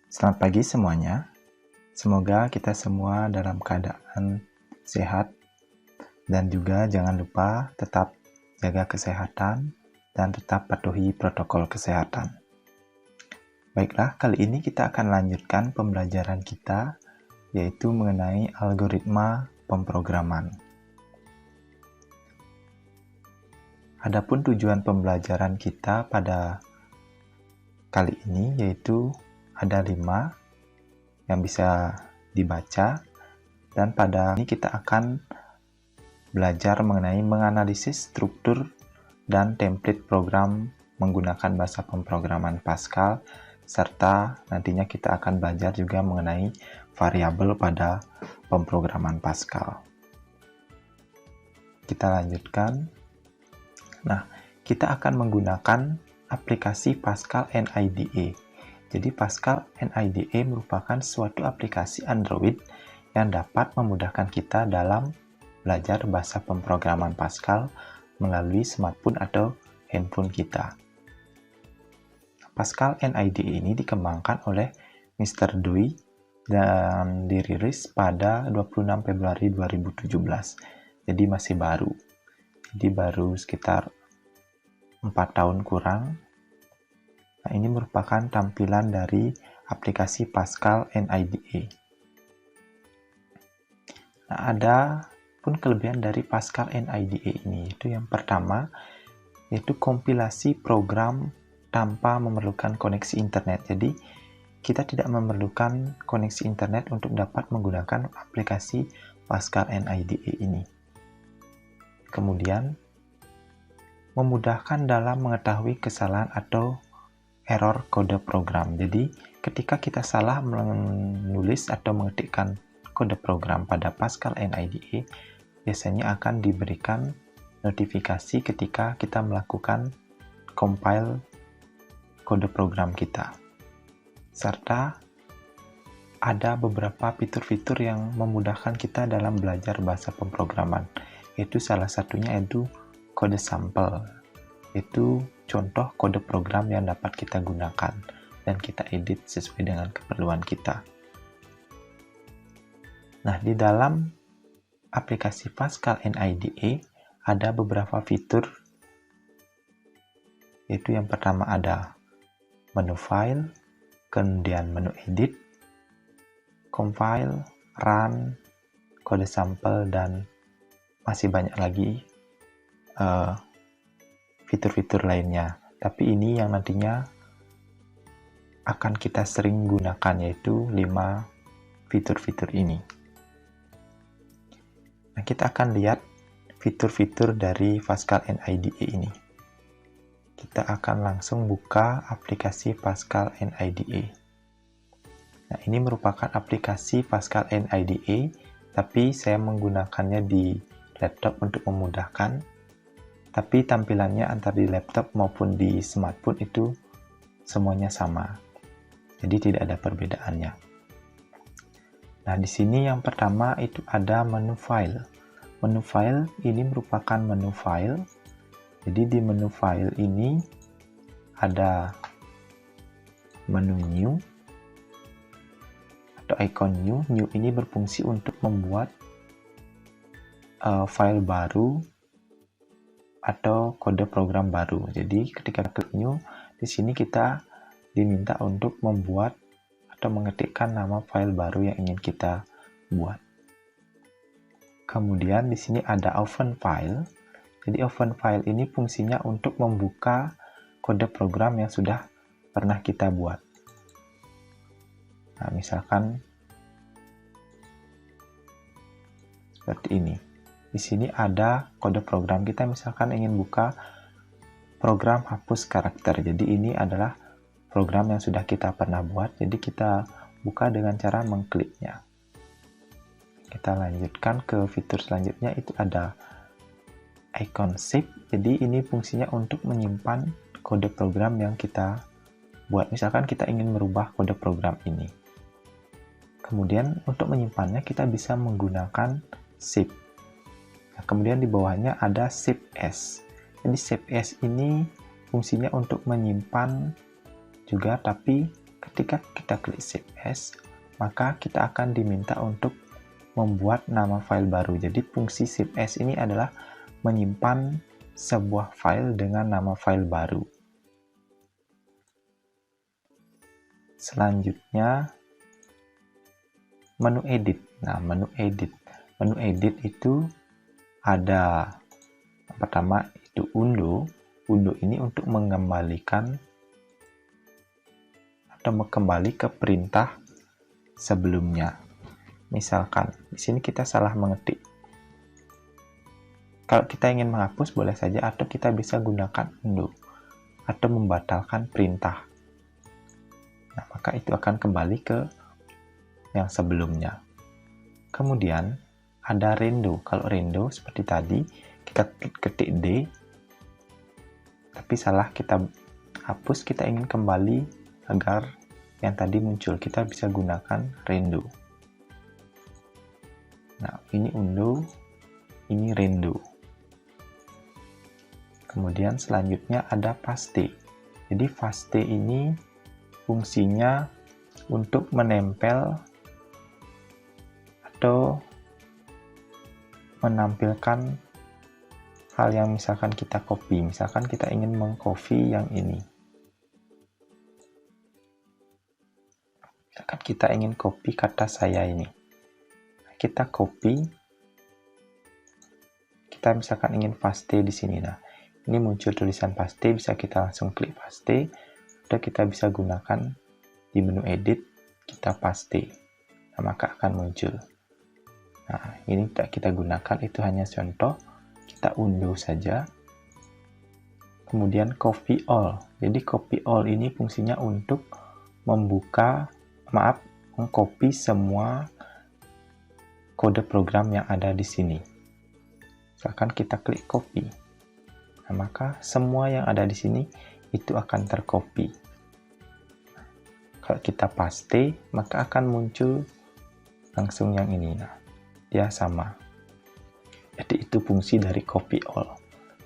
Selamat pagi semuanya. Semoga kita semua dalam keadaan sehat dan juga jangan lupa tetap jaga kesehatan dan tetap patuhi protokol kesehatan. Baiklah, kali ini kita akan lanjutkan pembelajaran kita yaitu mengenai algoritma pemrograman. Adapun tujuan pembelajaran kita pada kali ini yaitu ada 5 yang bisa dibaca, dan pada ini kita akan belajar mengenai menganalisis struktur dan template program menggunakan bahasa pemrograman Pascal, serta nantinya kita akan belajar juga mengenai variabel pada pemrograman Pascal. Kita lanjutkan. Nah, kita akan menggunakan aplikasi Pascal NIDE. Jadi Pascal NIDE merupakan suatu aplikasi Android yang dapat memudahkan kita dalam belajar bahasa pemrograman Pascal melalui smartphone atau handphone kita. Pascal NIDE ini dikembangkan oleh Mr. Doi dan dirilis pada 26 Februari 2017. Jadi masih baru. Jadi baru sekitar 4 tahun kurang. Nah, ini merupakan tampilan dari aplikasi Pascal NIDE. Nah, ada pun kelebihan dari Pascal NIDE ini, yaitu yang pertama, yaitu kompilasi program tanpa memerlukan koneksi internet. Jadi, kita tidak memerlukan koneksi internet untuk dapat menggunakan aplikasi Pascal NIDE ini. Kemudian, memudahkan dalam mengetahui kesalahan atau error kode program. Jadi, ketika kita salah menulis atau mengetikkan kode program pada Pascal NIDE, biasanya akan diberikan notifikasi ketika kita melakukan compile kode program kita. Serta ada beberapa fitur-fitur yang memudahkan kita dalam belajar bahasa pemrograman. Yaitu salah satunya yaitu kode sampel. Itu contoh kode program yang dapat kita gunakan dan kita edit sesuai dengan keperluan kita. Nah, di dalam aplikasi Pascal NIDE ada beberapa fitur, yaitu yang pertama ada menu file, kemudian menu edit, compile, run, kode sampel, dan masih banyak lagi fitur-fitur lainnya. Tapi ini yang nantinya akan kita sering gunakan, yaitu 5 fitur-fitur ini. Nah, kita akan lihat fitur-fitur dari Pascal NIDE ini. Kita akan langsung buka aplikasi Pascal NIDE. Nah, ini merupakan aplikasi Pascal NIDE, tapi saya menggunakannya di laptop untuk memudahkan. Tapi tampilannya antara di laptop maupun di smartphone itu semuanya sama. Jadi tidak ada perbedaannya. Nah, di sini yang pertama itu ada menu file. Menu file ini merupakan menu file. Jadi di menu file ini ada menu new atau icon new. New ini berfungsi untuk membuat file baru atau kode program baru. Jadi ketika klik new, di sini kita diminta untuk membuat atau mengetikkan nama file baru yang ingin kita buat. Kemudian di sini ada open file. Jadi open file ini fungsinya untuk membuka kode program yang sudah pernah kita buat. Nah, misalkan seperti ini. Di sini ada kode program kita, misalkan ingin buka program hapus karakter. Jadi ini adalah program yang sudah kita pernah buat, jadi kita buka dengan cara mengkliknya. Kita lanjutkan ke fitur selanjutnya, itu ada icon save. Jadi ini fungsinya untuk menyimpan kode program yang kita buat. Misalkan kita ingin merubah kode program ini. Kemudian untuk menyimpannya kita bisa menggunakan save. Nah, kemudian di bawahnya ada save as. Jadi save as ini fungsinya untuk menyimpan juga, tapi ketika kita klik Save As, maka kita akan diminta untuk membuat nama file baru. Jadi fungsi Save As ini adalah menyimpan sebuah file dengan nama file baru. Selanjutnya, menu edit. Nah, menu edit itu ada yang pertama itu undo. Undo ini untuk mengembalikan atau kembali ke perintah sebelumnya. Misalkan di sini kita salah mengetik. Kalau kita ingin menghapus boleh saja, atau kita bisa gunakan undo atau membatalkan perintah. Nah, maka itu akan kembali ke yang sebelumnya. Kemudian ada rendo. Kalau rendo seperti tadi, kita ketik D, tapi salah kita hapus, kita ingin kembali agar yang tadi muncul, kita bisa gunakan rendo. Nah, ini undo, ini rendo. Kemudian selanjutnya ada paste. Jadi paste ini fungsinya untuk menempel atau menampilkan hal yang misalkan kita copy. Misalkan kita ingin mengcopy yang ini. Misalkan kita ingin copy kata saya ini. Kita copy, kita misalkan ingin paste di sini. Nah, ini muncul tulisan paste, bisa kita langsung klik paste, atau kita bisa gunakan di menu edit, kita paste. Nah, maka akan muncul. Nah, ini tidak kita gunakan, itu hanya contoh. Kita undo saja. Kemudian copy all. Jadi copy all ini fungsinya untuk mengcopy semua kode program yang ada di sini. Misalkan kita klik copy. Nah, maka semua yang ada di sini itu akan tercopy. Kalau kita paste, maka akan muncul langsung yang ini. Nah, dia sama. Jadi itu fungsi dari copy all.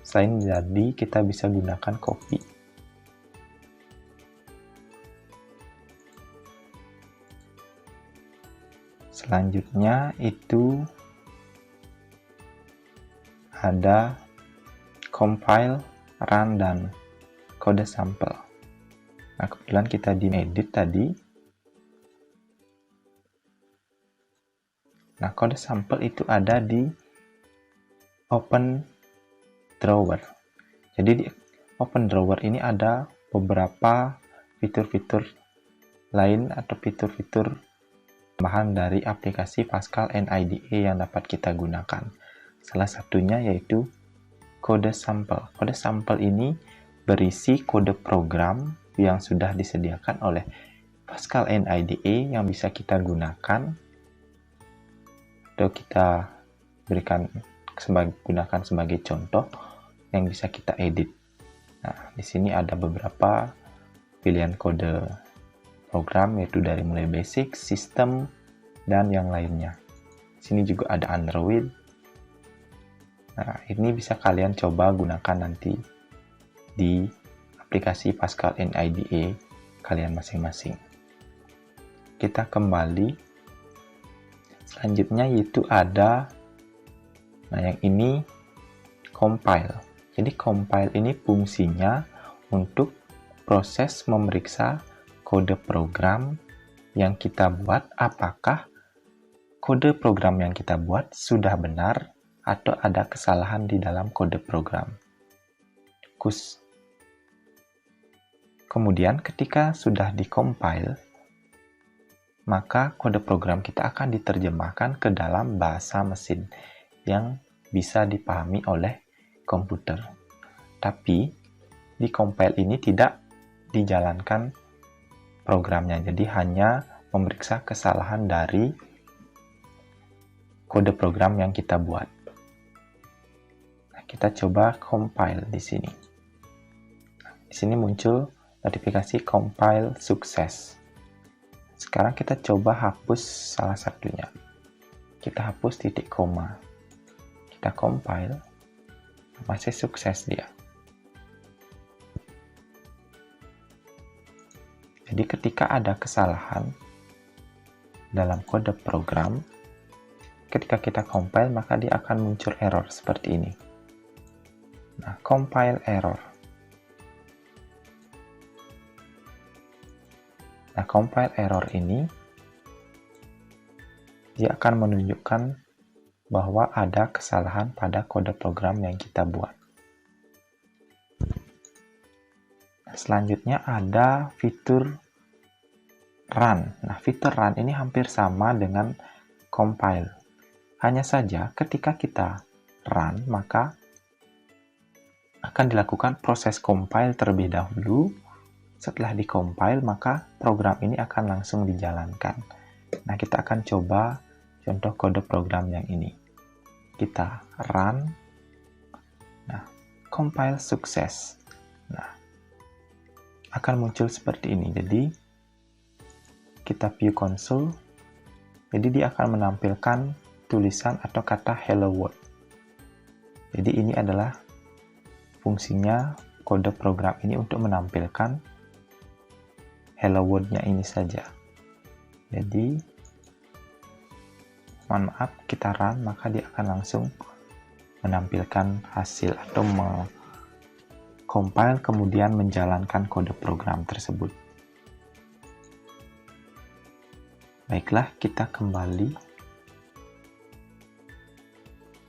Selain jadi, kita bisa gunakan copy. Selanjutnya itu ada compile, run, dan kode sampel. Nah, kebetulan kita di edit tadi. Nah, kode sampel itu ada di open drawer. Jadi di open drawer ini ada beberapa fitur-fitur lain atau fitur-fitur tambahan dari aplikasi Pascal NIDE yang dapat kita gunakan. Salah satunya yaitu kode sampel. Kode sampel ini berisi kode program yang sudah disediakan oleh Pascal NIDE yang bisa kita gunakan atau kita gunakan sebagai contoh yang bisa kita edit. Nah, di sini ada beberapa pilihan kode program, yaitu dari mulai basic, sistem, dan yang lainnya. Di sini juga ada Android. Nah, ini bisa kalian coba gunakan nanti di aplikasi Pascal NIDE kalian masing-masing. Kita kembali. Selanjutnya yaitu ada, nah yang ini compile. Jadi compile ini fungsinya untuk proses memeriksa kode program yang kita buat, apakah kode program yang kita buat sudah benar atau ada kesalahan di dalam kode program. Kemudian ketika sudah dikompil, maka kode program kita akan diterjemahkan ke dalam bahasa mesin yang bisa dipahami oleh komputer. Tapi di compile ini tidak dijalankan programnya, jadi hanya memeriksa kesalahan dari kode program yang kita buat. Nah, kita coba compile di sini. Di sini muncul notifikasi compile sukses. Sekarang kita coba hapus salah satunya. Kita hapus titik koma. Kita compile. Masih sukses dia. Jadi ketika ada kesalahan dalam kode program, ketika kita compile maka dia akan muncul error seperti ini. Nah, compile error. Nah, compile error ini dia akan menunjukkan bahwa ada kesalahan pada kode program yang kita buat. Selanjutnya ada fitur run. Nah, fitur run ini hampir sama dengan compile. Hanya saja ketika kita run, maka akan dilakukan proses compile terlebih dahulu. Setelah di-compile, maka program ini akan langsung dijalankan. Nah, kita akan coba contoh kode program yang ini. Kita run. Nah, compile sukses. Nah, akan muncul seperti ini. Jadi, kita view console. Jadi, dia akan menampilkan tulisan atau kata hello world. Jadi, ini adalah fungsinya kode program ini untuk menampilkan hello world-nya ini saja. Jadi, mohon maaf, kita run, maka dia akan langsung menampilkan hasil atau compile kemudian menjalankan kode program tersebut. Baiklah, kita kembali.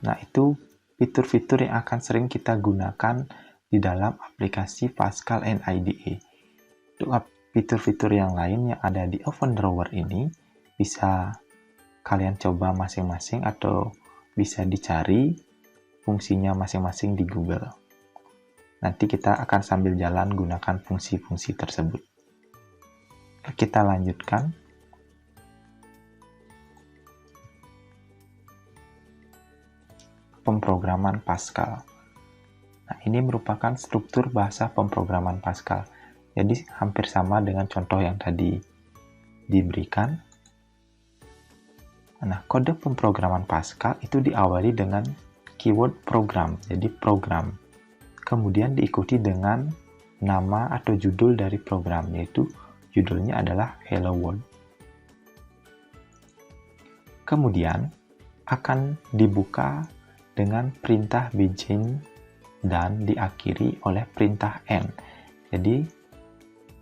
Nah, itu fitur-fitur yang akan sering kita gunakan di dalam aplikasi Pascal NIDE. Untuk fitur-fitur yang lain yang ada di OvenDrawer ini, bisa kalian coba masing-masing atau bisa dicari fungsinya masing-masing di Google. Nanti kita akan sambil jalan gunakan fungsi-fungsi tersebut. Kita lanjutkan. Pemrograman Pascal. Nah, ini merupakan struktur bahasa pemrograman Pascal. Jadi, hampir sama dengan contoh yang tadi diberikan. Nah, kode pemrograman Pascal itu diawali dengan keyword program, jadi program. Kemudian diikuti dengan nama atau judul dari program, yaitu judulnya adalah Hello World. Kemudian akan dibuka dengan perintah begin dan diakhiri oleh perintah end. Jadi,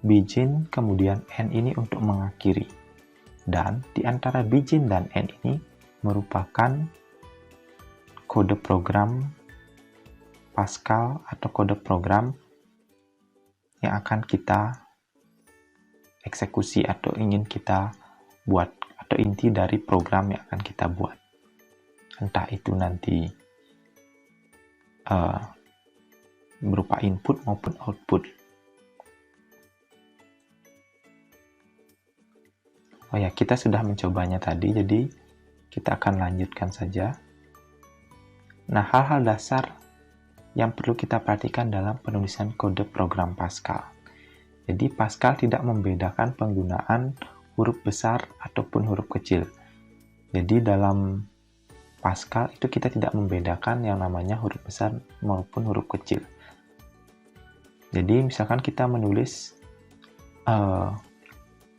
begin kemudian end ini untuk mengakhiri. Dan di antara begin dan end ini merupakan kode program Pascal atau kode program yang akan kita eksekusi atau ingin kita buat, atau inti dari program yang akan kita buat. Entah itu nanti berupa input maupun output. Oh ya, kita sudah mencobanya tadi, jadi kita akan lanjutkan saja. Nah, hal-hal dasar yang perlu kita perhatikan dalam penulisan kode program Pascal. Jadi, Pascal tidak membedakan penggunaan huruf besar ataupun huruf kecil. Jadi, dalam Pascal itu kita tidak membedakan yang namanya huruf besar maupun huruf kecil. Jadi misalkan kita menulis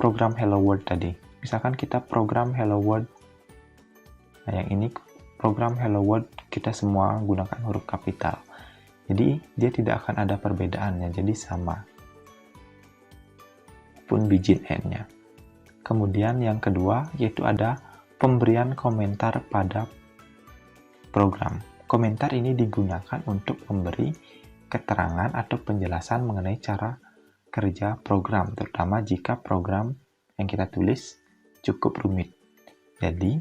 program Hello World tadi. Misalkan kita program Hello World. Nah, yang ini program Hello World kita semua gunakan huruf kapital. Jadi dia tidak akan ada perbedaannya, jadi sama. Pun begin end-nya. Kemudian yang kedua yaitu ada pemberian komentar pada program. Komentar ini digunakan untuk memberi keterangan atau penjelasan mengenai cara kerja program, terutama jika program yang kita tulis cukup rumit. Jadi,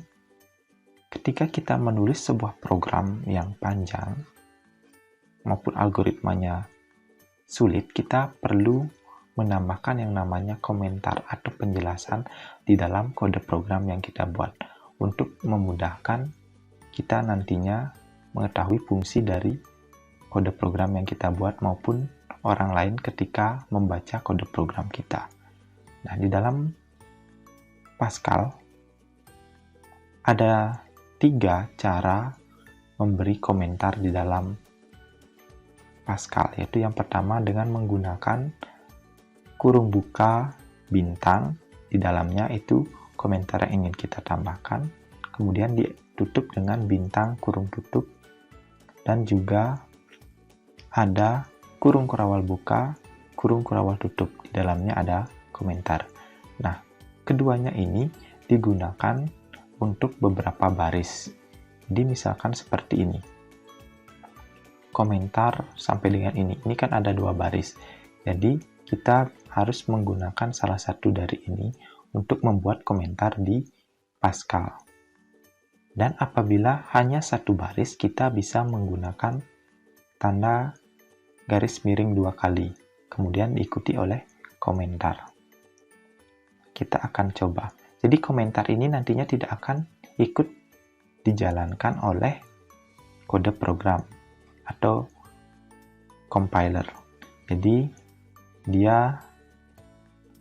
ketika kita menulis sebuah program yang panjang maupun algoritmanya sulit, kita perlu menambahkan yang namanya komentar atau penjelasan di dalam kode program yang kita buat untuk memudahkan kita nantinya mengetahui fungsi dari kode program yang kita buat maupun orang lain ketika membaca kode program kita. Nah, di dalam Pascal ada 3 cara memberi komentar di dalam Pascal, yaitu yang pertama dengan menggunakan kurung buka bintang, di dalamnya itu komentar yang ingin kita tambahkan, kemudian ditutup dengan bintang kurung tutup, dan juga ada kurung kurawal buka, kurung kurawal tutup, di dalamnya ada komentar. Nah, keduanya ini digunakan untuk beberapa baris. Jadi misalkan seperti ini. Komentar sampai dengan ini kan ada 2 baris. Jadi kita harus menggunakan salah satu dari ini untuk membuat komentar di Pascal. Dan apabila hanya 1 baris, kita bisa menggunakan tanda garis miring 2 kali, kemudian diikuti oleh komentar. Kita akan coba. Jadi komentar ini nantinya tidak akan ikut dijalankan oleh kode program atau compiler. Jadi dia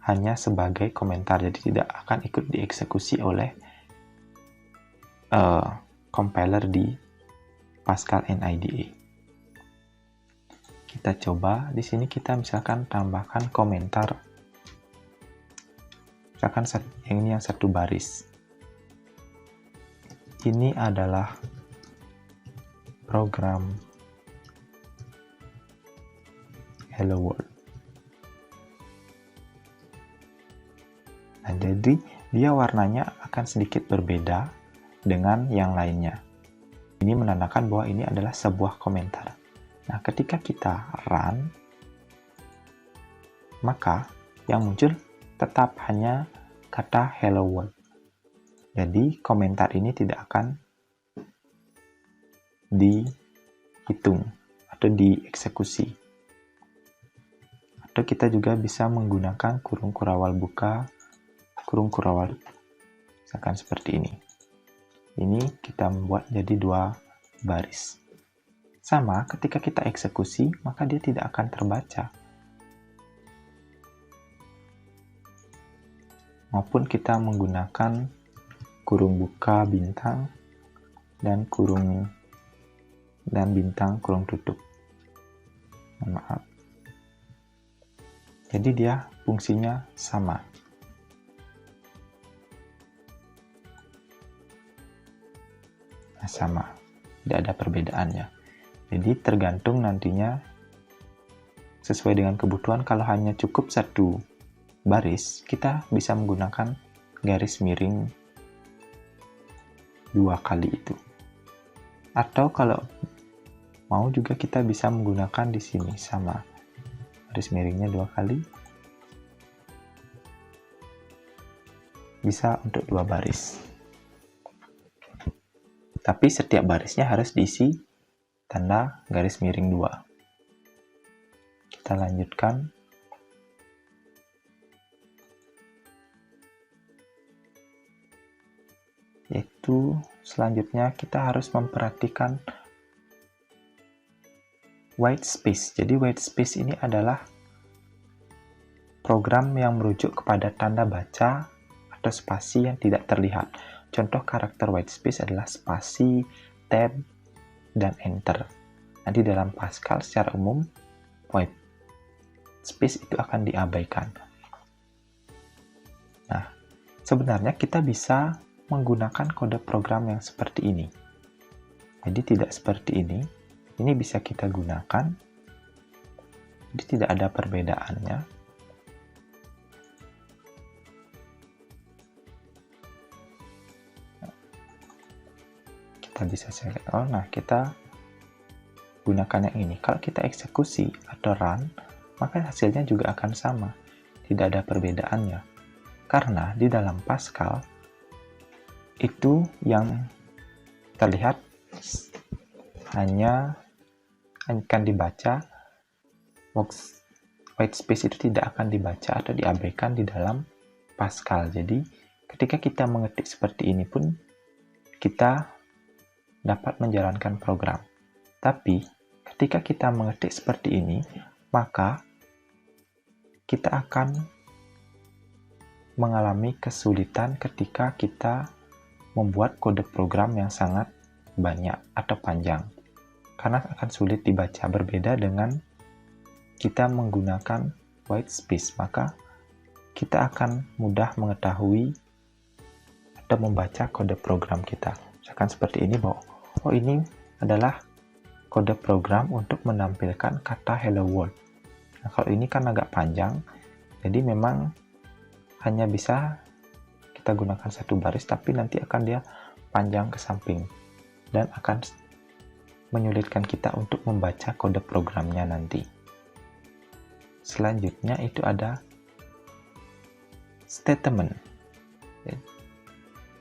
hanya sebagai komentar, jadi tidak akan ikut dieksekusi oleh compiler di Pascal NIDE. Kita coba, di sini kita misalkan tambahkan komentar, misalkan ini yang 1 baris. Ini adalah program Hello World. Nah, jadi dia warnanya akan sedikit berbeda dengan yang lainnya. Ini menandakan bahwa ini adalah sebuah komentar. Nah, ketika kita run, maka yang muncul tetap hanya kata Hello World. Jadi, komentar ini tidak akan dihitung atau dieksekusi. Atau kita juga bisa menggunakan kurung kurawal buka, kurung kurawal, misalkan seperti ini. Ini kita membuat jadi 2 baris. Sama, ketika kita eksekusi, maka dia tidak akan terbaca. Maupun kita menggunakan kurung buka bintang dan bintang kurung tutup. Maaf. Jadi dia fungsinya sama. Nah, sama. Tidak ada perbedaannya. Jadi tergantung nantinya sesuai dengan kebutuhan. Kalau hanya cukup 1 baris, kita bisa menggunakan garis miring 2 kali itu. Atau kalau mau juga kita bisa menggunakan di sini sama. Garis miringnya 2 kali. Bisa untuk 2 baris. Tapi setiap barisnya harus diisi tanda garis miring 2. Kita lanjutkan. Yaitu selanjutnya kita harus memperhatikan white space. Jadi white space ini adalah program yang merujuk kepada tanda baca atau spasi yang tidak terlihat. Contoh karakter white space adalah spasi, tab, dan enter. Nanti dalam Pascal secara umum white space itu akan diabaikan. Nah, sebenarnya kita bisa menggunakan kode program yang seperti ini. Jadi tidak seperti ini. Ini bisa kita gunakan. Jadi tidak ada perbedaannya. Kita bisa select all. Nah, kita gunakan yang ini. Kalau kita eksekusi atau run, maka hasilnya juga akan sama. Tidak ada perbedaannya. Karena di dalam Pascal, itu yang terlihat hanya akan dibaca, box white space itu tidak akan dibaca atau diabaikan di dalam Pascal. Jadi ketika kita mengetik seperti ini pun kita dapat menjalankan program. Tapi ketika kita mengetik seperti ini, maka kita akan mengalami kesulitan ketika kita membuat kode program yang sangat banyak atau panjang. Karena akan sulit dibaca, berbeda dengan kita menggunakan white space. Maka kita akan mudah mengetahui atau membaca kode program kita. Misalkan seperti ini bahwa, oh ini adalah kode program untuk menampilkan kata hello world. Nah, kalau ini kan agak panjang, jadi memang hanya bisa kita gunakan satu baris, tapi nanti akan dia panjang ke samping dan akan menyulitkan kita untuk membaca kode programnya nanti. Selanjutnya itu ada statement.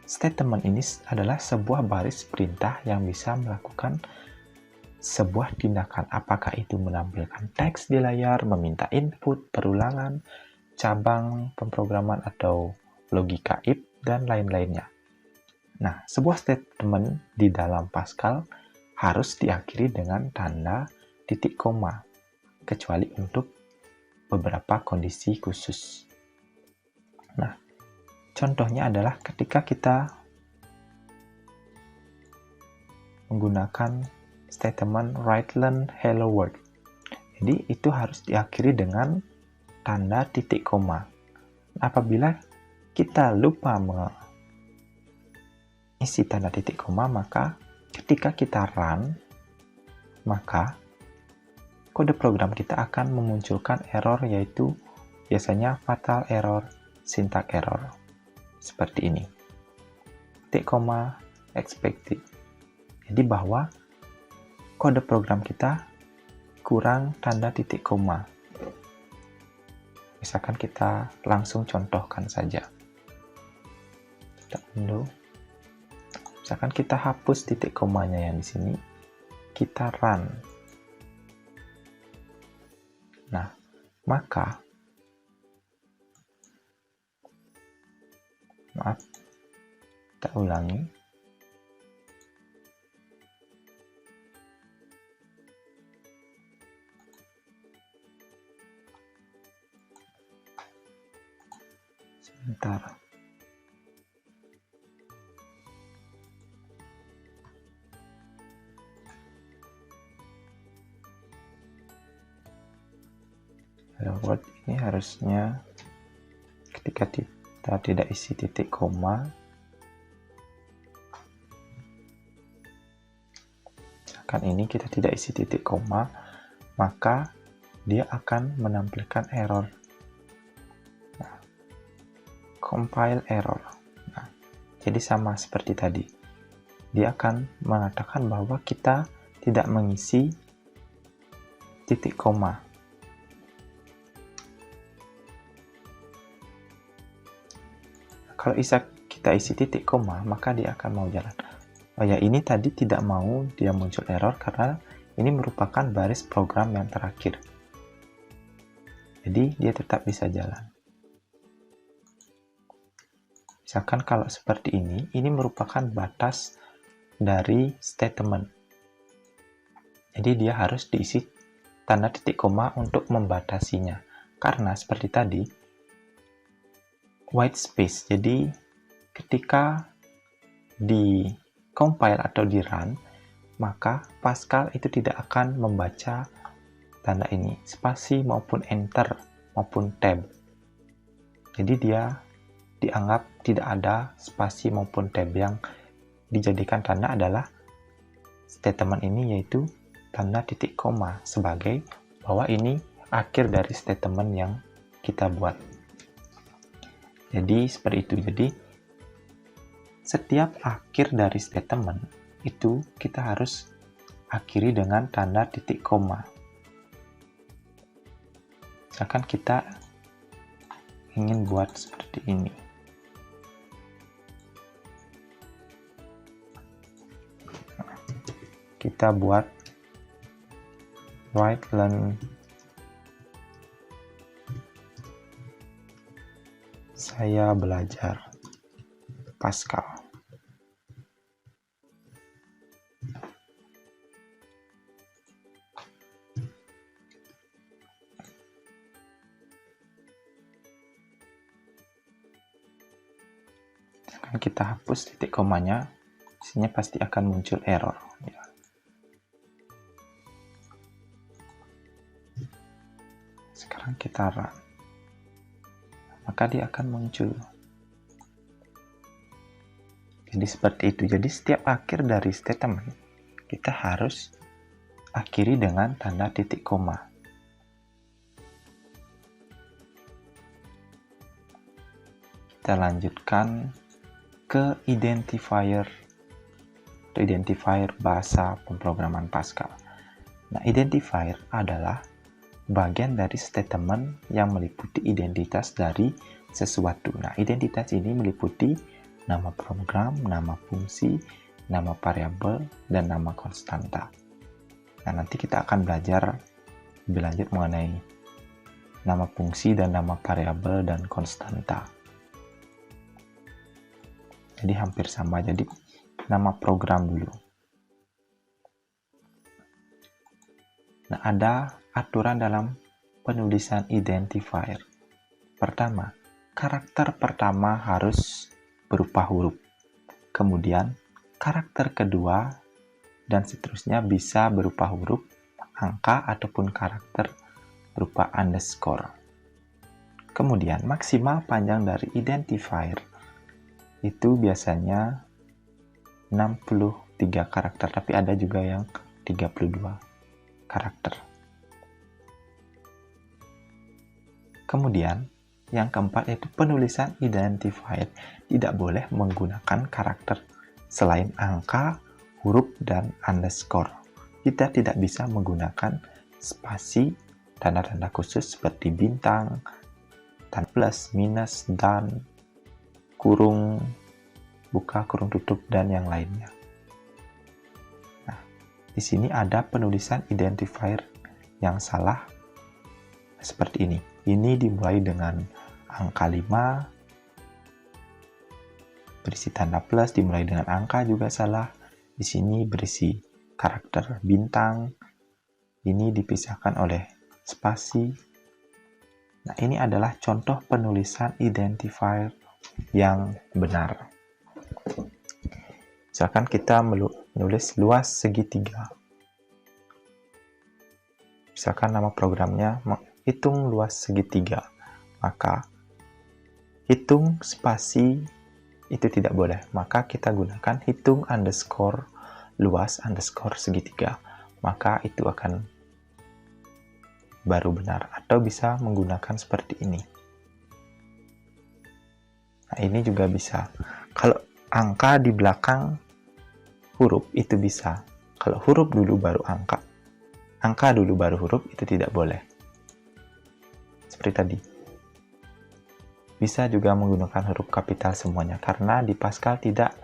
Statement ini adalah sebuah baris perintah yang bisa melakukan sebuah tindakan, apakah itu menampilkan teks di layar, meminta input, perulangan, cabang pemrograman atau logika if, dan lain-lainnya. Nah, sebuah statement di dalam Pascal harus diakhiri dengan tanda titik koma, kecuali untuk beberapa kondisi khusus. Nah, contohnya adalah ketika kita menggunakan statement write learn hello world. Jadi itu harus diakhiri dengan tanda titik koma. Apabila kita lupa mengisi tanda titik koma, maka ketika kita run, maka kode program kita akan memunculkan error, yaitu biasanya fatal error, syntax error. Seperti ini. Titik koma expected. Jadi bahwa kode program kita kurang tanda titik koma. Misalkan kita langsung contohkan saja. Kita undo. Misalkan kita hapus titik komanya yang di sini, kita run. Nah, maka kita ulangi. Sebentar. Hello world ini harusnya ketika kita tidak isi titik koma, misalkan ini kita tidak isi titik koma, maka dia akan menampilkan error. Nah, compile error. Nah, jadi sama seperti tadi. Dia akan mengatakan bahwa kita tidak mengisi titik koma. Kalau kita isi titik koma, maka dia akan mau jalan. Oh ya, ini tadi tidak mau dia muncul error karena ini merupakan baris program yang terakhir. Jadi dia tetap bisa jalan. Misalkan kalau seperti ini merupakan batas dari statement. Jadi dia harus diisi tanda titik koma untuk membatasinya. Karena seperti tadi, white space. Jadi ketika di compile atau di run, maka Pascal itu tidak akan membaca tanda ini, spasi maupun enter maupun tab. Jadi dia dianggap tidak ada spasi maupun tab. Yang dijadikan tanda adalah statement ini, yaitu tanda titik koma, sebagai bahwa ini akhir dari statement yang kita buat. Jadi seperti itu. Jadi setiap akhir dari statement itu kita harus akhiri dengan tanda titik koma. Misalkan kita ingin buat seperti ini. Kita buat write learn saya belajar Pascal. Akan kita hapus titik komanya, isinya pasti akan muncul error. Ya. Sekarang kita run. Maka maka dia akan muncul. Jadi seperti itu. Jadi setiap akhir dari statement kita harus akhiri dengan tanda titik koma. Kita lanjutkan ke identifier bahasa pemrograman Pascal. Nah, identifier adalah bagian dari statement yang meliputi identitas dari sesuatu. Nah, identitas ini meliputi nama program, nama fungsi, nama variabel, dan nama konstanta. Nah, nanti kita akan belajar lebih lanjut mengenai nama fungsi dan nama variabel dan konstanta. Jadi hampir sama. Jadi nama program dulu. Nah, ada aturan dalam penulisan identifier. Pertama, karakter pertama harus berupa huruf. Kemudian, karakter kedua dan seterusnya bisa berupa huruf, angka, ataupun karakter berupa underscore. Kemudian, maksimal panjang dari identifier itu biasanya 63 karakter, tapi ada juga yang 32 karakter. Kemudian, yang keempat yaitu penulisan identifier tidak boleh menggunakan karakter selain angka, huruf, dan underscore. Kita tidak bisa menggunakan spasi, tanda-tanda khusus seperti bintang, tanda plus, minus, dan kurung buka, kurung tutup, dan yang lainnya. Nah, di sini ada penulisan identifier yang salah seperti ini. Ini dimulai dengan angka 5, berisi tanda plus, dimulai dengan angka juga salah. Di sini berisi karakter bintang, ini dipisahkan oleh spasi. Nah, ini adalah contoh penulisan identifier yang benar. Misalkan kita menulis luas segitiga. Misalkan nama programnya hitung luas segitiga. Maka hitung spasi itu tidak boleh. Maka kita gunakan hitung underscore luas underscore segitiga. Maka itu akan baru benar. Atau bisa menggunakan seperti ini. Nah, ini juga bisa. Kalau angka di belakang huruf itu bisa. Kalau huruf dulu baru angka. Angka dulu baru huruf itu tidak boleh. Seperti tadi. Bisa juga menggunakan huruf kapital semuanya karena di Pascal tidak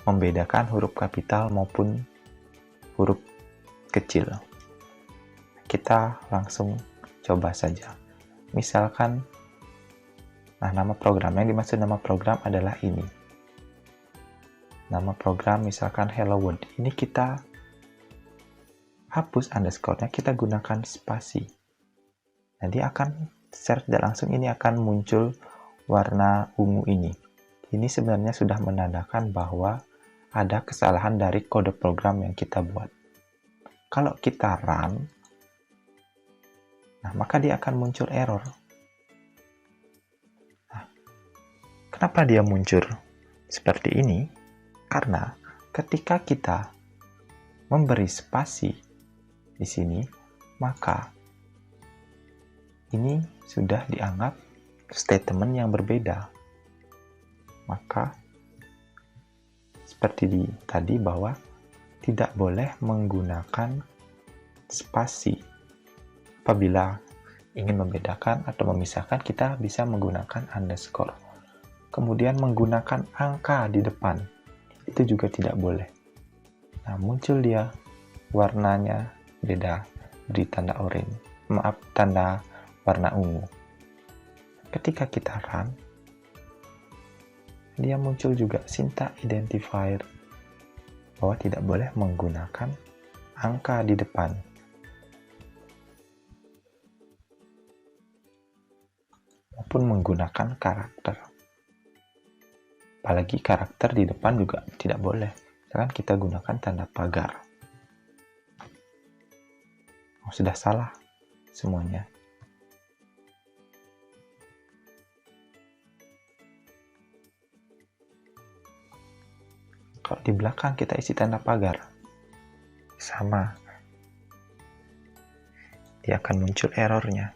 membedakan huruf kapital maupun huruf kecil. Kita langsung coba saja. Misalkan nama program yang dimaksud nama program adalah ini. Nama program misalkan Hello World. Ini kita hapus underscore-nya, kita gunakan spasi. Nanti akan secara tidak langsung ini akan muncul warna ungu ini. Ini sebenarnya sudah menandakan bahwa ada kesalahan dari kode program yang kita buat. Kalau kita run, maka dia akan muncul error. Kenapa dia muncul seperti ini? Karena ketika kita memberi spasi di sini, maka ini sudah dianggap statement yang berbeda. Maka seperti tadi bahwa tidak boleh menggunakan spasi. Apabila ingin membedakan atau memisahkan, kita bisa menggunakan underscore. Kemudian menggunakan angka di depan, itu juga tidak boleh. Nah, muncul dia warnanya beda, beri tanda oranye, tanda warna ungu. Ketika kita run, dia muncul juga syntax identifier bahwa tidak boleh menggunakan angka di depan. Maupun menggunakan karakter. Apalagi karakter di depan juga tidak boleh. Misalkan kita gunakan tanda pagar. Sudah salah semuanya. di belakang kita isi tanda pagar. Sama. Dia akan muncul errornya.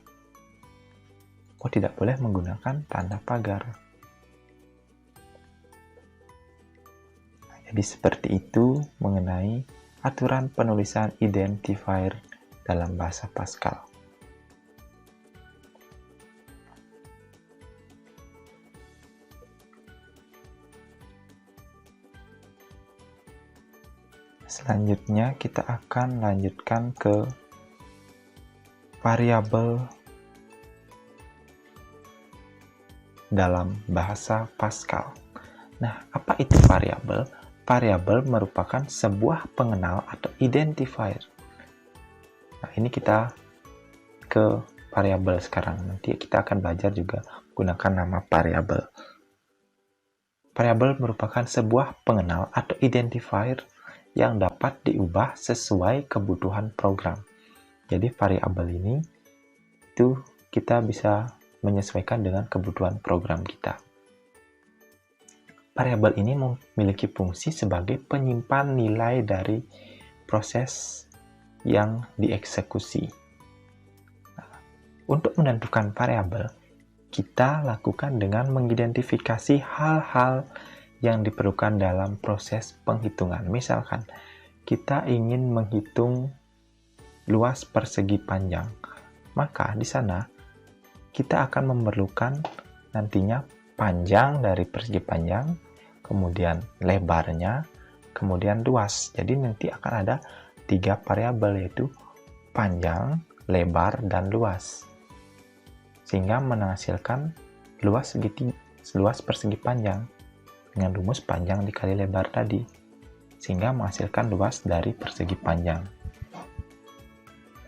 Oh, tidak boleh menggunakan tanda pagar. Jadi seperti itu mengenai aturan penulisan identifier dalam bahasa Pascal. Selanjutnya kita akan lanjutkan ke variabel dalam bahasa Pascal. Nah, apa itu variabel? Variabel merupakan sebuah pengenal atau identifier. Nah, ini kita ke variabel sekarang. Nanti kita akan belajar juga gunakan nama variabel. Variabel merupakan sebuah pengenal atau identifier yang dapat diubah sesuai kebutuhan program. Jadi variabel ini itu kita bisa menyesuaikan dengan kebutuhan program kita. Variabel ini memiliki fungsi sebagai penyimpan nilai dari proses yang dieksekusi. Nah, untuk menentukan variabel, kita lakukan dengan mengidentifikasi hal-hal yang diperlukan dalam proses penghitungan. Misalkan, kita ingin menghitung luas persegi panjang, maka di sana kita akan memerlukan nantinya panjang dari persegi panjang, kemudian lebarnya, kemudian luas. Jadi nanti akan ada 3 variabel, yaitu panjang, lebar, dan luas. Sehingga menghasilkan luas persegi panjang dengan rumus panjang dikali lebar tadi. Sehingga menghasilkan luas dari persegi panjang.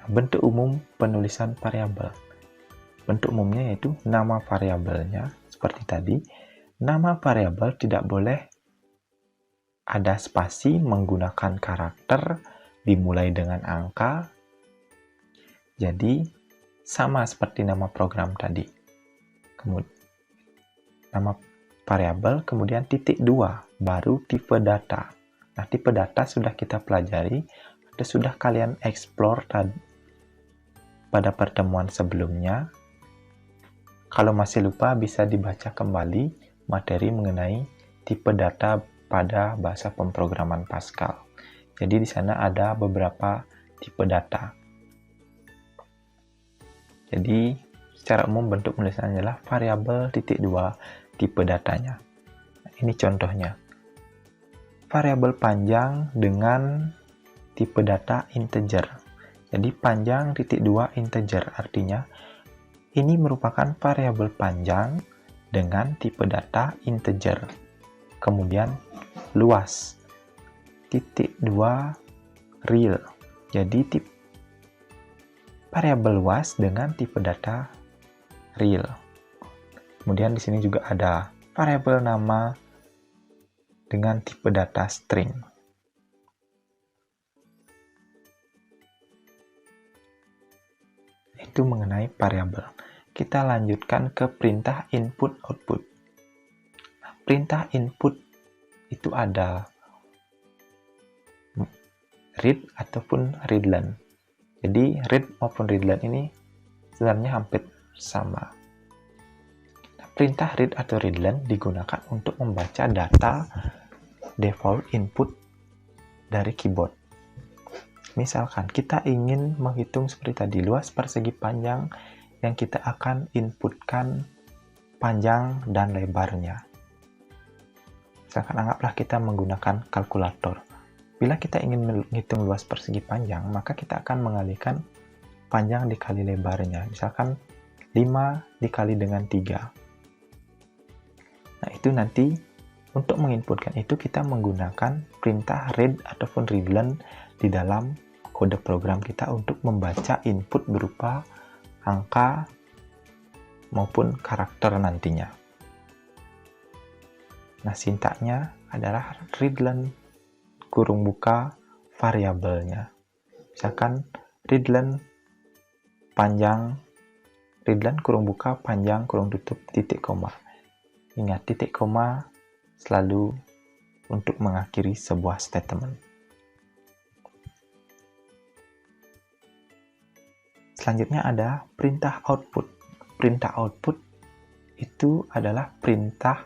Bentuk umum penulisan variabel. Bentuk umumnya yaitu nama variabelnya. Seperti tadi, nama variabel tidak boleh ada spasi menggunakan karakter, dimulai dengan angka. Jadi, sama seperti nama program tadi. Kemudian, nama variabel, kemudian titik 2, baru tipe data. Nah, tipe data sudah kita pelajari, atau sudah kalian explore pada pertemuan sebelumnya. Kalau masih lupa, bisa dibaca kembali materi mengenai tipe data pada bahasa pemrograman Pascal. Jadi di sana ada beberapa tipe data. Jadi secara umum bentuk penulisannya adalah variabel titik 2 tipe datanya. Nah, ini contohnya. Variabel panjang dengan tipe data integer. Jadi panjang titik 2 integer, artinya ini merupakan variabel panjang dengan tipe data integer. Kemudian luas titik 2 real. Jadi variabel luas dengan tipe data real. Kemudian di sini juga ada variabel nama dengan tipe data string. Itu mengenai variabel. Kita lanjutkan ke perintah input-output. Nah, perintah input itu ada read ataupun readline. Jadi read maupun readline ini sebenarnya hampir sama. Nah, perintah read atau readline digunakan untuk membaca data default input dari keyboard. Misalkan kita ingin menghitung seperti tadi, luas persegi panjang yang kita akan inputkan panjang dan lebarnya. Misalkan anggaplah kita menggunakan kalkulator. Bila kita ingin menghitung luas persegi panjang, maka kita akan mengalihkan panjang dikali lebarnya. Misalkan 5 dikali dengan 3. Nah, itu nanti untuk menginputkan itu kita menggunakan perintah read ataupun readline di dalam kode program kita untuk membaca input berupa angka maupun karakter nantinya. Nah, sintaknya adalah readline kurung buka variabelnya. Misalkan readline panjang, readline kurung buka panjang kurung tutup titik koma. Ingat, titik koma selalu untuk mengakhiri sebuah statement. Selanjutnya ada perintah output. Perintah output itu adalah perintah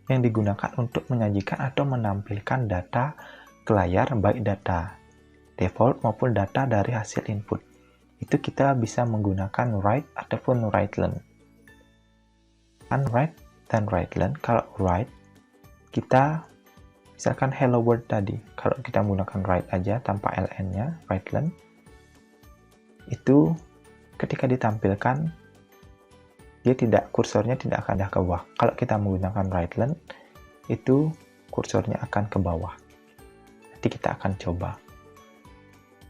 yang digunakan untuk menyajikan atau menampilkan data ke layar, baik data default maupun data dari hasil input. Itu kita bisa menggunakan write ataupun write-len. Write dan write-len. Kalau write, kita misalkan hello world tadi. Kalau kita menggunakan write aja tanpa ln-nya, write-len, itu ketika ditampilkan, kursornya tidak akan ke bawah. Kalau kita menggunakan write-len, itu kursornya akan ke bawah. Nanti kita akan coba.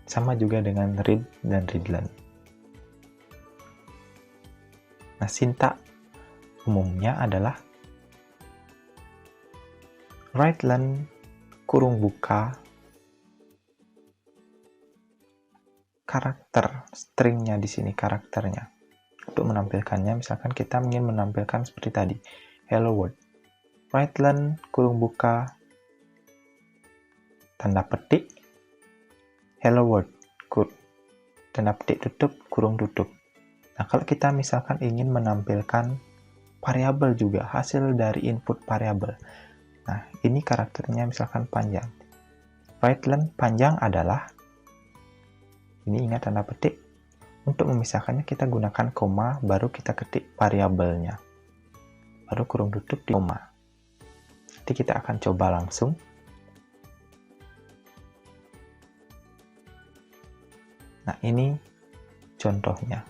Sama juga dengan read dan read-len. Nah, sintak umumnya adalah write-len kurung buka karakter stringnya di sini, karakternya. Untuk menampilkannya, misalkan kita ingin menampilkan seperti tadi, hello world. Write-len kurung buka tanda petik hello world, tanda petik tutup, kurung tutup. Nah, kalau kita misalkan ingin menampilkan variabel juga, hasil dari input variabel. Nah, ini karakternya misalkan panjang. Write-len panjang adalah, ini ingat tanda petik, untuk memisahkannya kita gunakan koma, baru kita ketik variabelnya. Baru kurung tutup di koma. Nanti kita akan coba langsung. Nah, ini contohnya.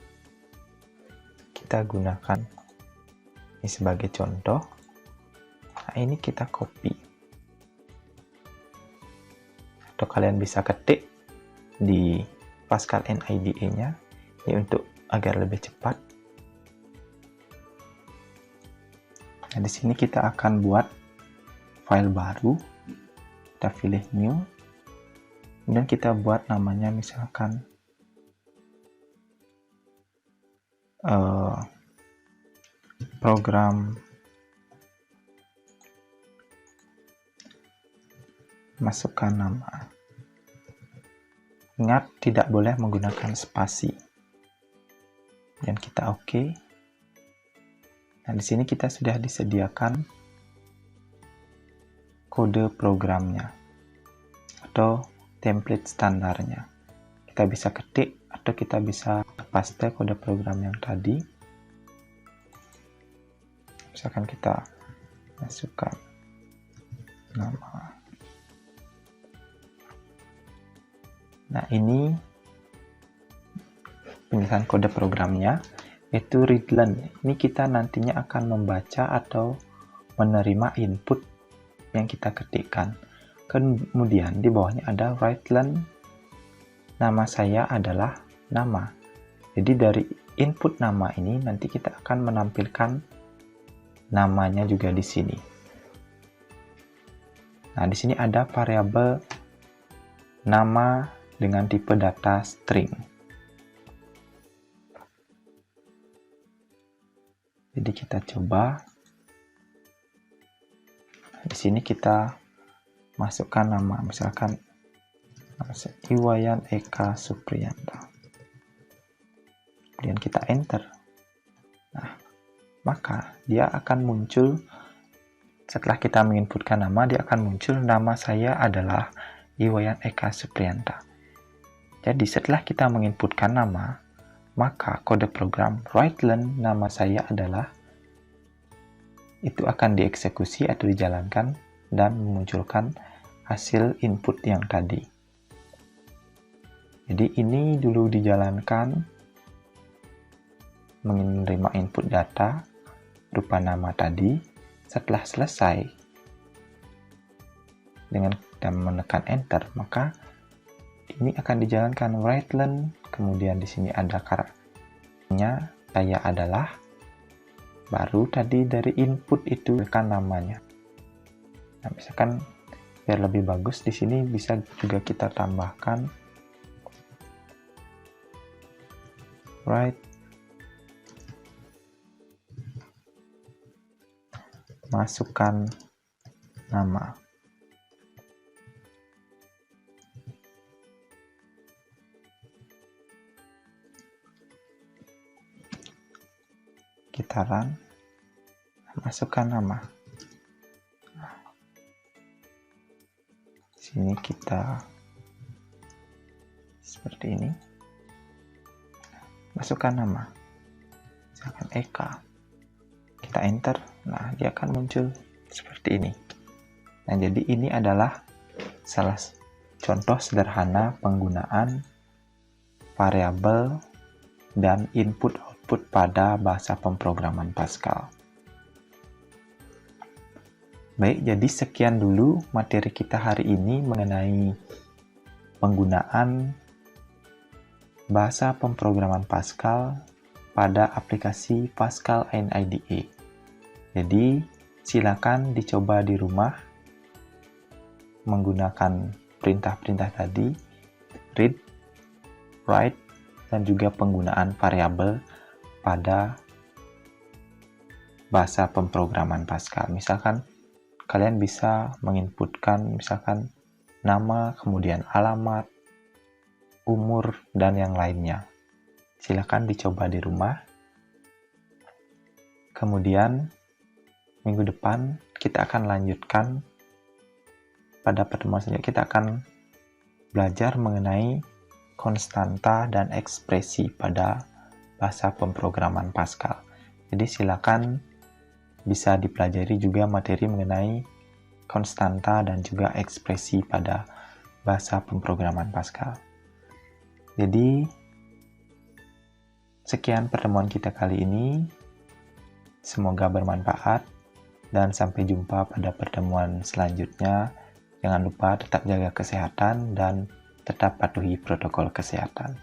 Kita gunakan ini sebagai contoh. Nah, ini kita copy. Atau kalian bisa ketik di Pascal NIDE-nya, ini untuk agar lebih cepat. Nah, di sini kita akan buat file baru. Kita pilih new. Kemudian kita buat namanya misalkan program masukkan nama. Ingat, tidak boleh menggunakan spasi. Dan kita oke. Nah, di sini kita sudah disediakan kode programnya atau template standarnya. Kita bisa ketik atau kita bisa paste kode program yang tadi. Misalkan kita masukkan nama. Nah, ini penjelasan kode programnya, yaitu read-len. Ini kita nantinya akan membaca atau menerima input yang kita ketikkan. Kemudian di bawahnya ada write-len. Nama saya adalah nama. Jadi dari input nama ini nanti kita akan menampilkan namanya juga di sini. Nah, di sini ada variabel nama dengan tipe data string. Jadi kita coba. Di sini kita masukkan nama, misalkan Iwayan Eka Supriyanta. Kemudian kita enter. Nah, maka dia akan muncul, setelah kita menginputkan nama, dia akan muncul nama saya adalah Iwayan Eka Supriyanta. Jadi setelah kita menginputkan nama, maka kode program write-len nama saya adalah itu akan dieksekusi atau dijalankan dan memunculkan hasil input yang tadi. Jadi ini dulu dijalankan, menerima input data berupa nama tadi. Setelah selesai dengan kita menekan enter, maka ini akan dijalankan write-len. Kemudian di sini ada karakternya, saya adalah, baru tadi dari input itu tekan namanya. Nah, misalkan biar lebih bagus di sini bisa juga kita tambahkan write masukkan nama. Kita run, masukkan nama. Sini kita seperti ini. Masukkan nama. Misalkan Eka. Kita enter. Nah, dia akan muncul seperti ini. Nah, jadi ini adalah salah contoh sederhana penggunaan variabel dan input-output pada bahasa pemrograman Pascal. Baik, jadi sekian dulu materi kita hari ini mengenai penggunaan bahasa pemrograman Pascal pada aplikasi Pascal NIDE. Jadi, silakan dicoba di rumah menggunakan perintah-perintah tadi, read, write, dan juga penggunaan variabel pada bahasa pemrograman Pascal. Misalkan kalian bisa menginputkan misalkan nama, kemudian alamat, umur, dan yang lainnya. Silakan dicoba di rumah. Kemudian minggu depan kita akan lanjutkan, pada pertemuan selanjutnya kita akan belajar mengenai konstanta dan ekspresi pada bahasa pemrograman Pascal. Jadi silakan bisa dipelajari juga materi mengenai konstanta dan juga ekspresi pada bahasa pemrograman Pascal. Jadi sekian pertemuan kita kali ini. Semoga bermanfaat dan sampai jumpa pada pertemuan selanjutnya. Jangan lupa tetap jaga kesehatan dan tetap patuhi protokol kesehatan.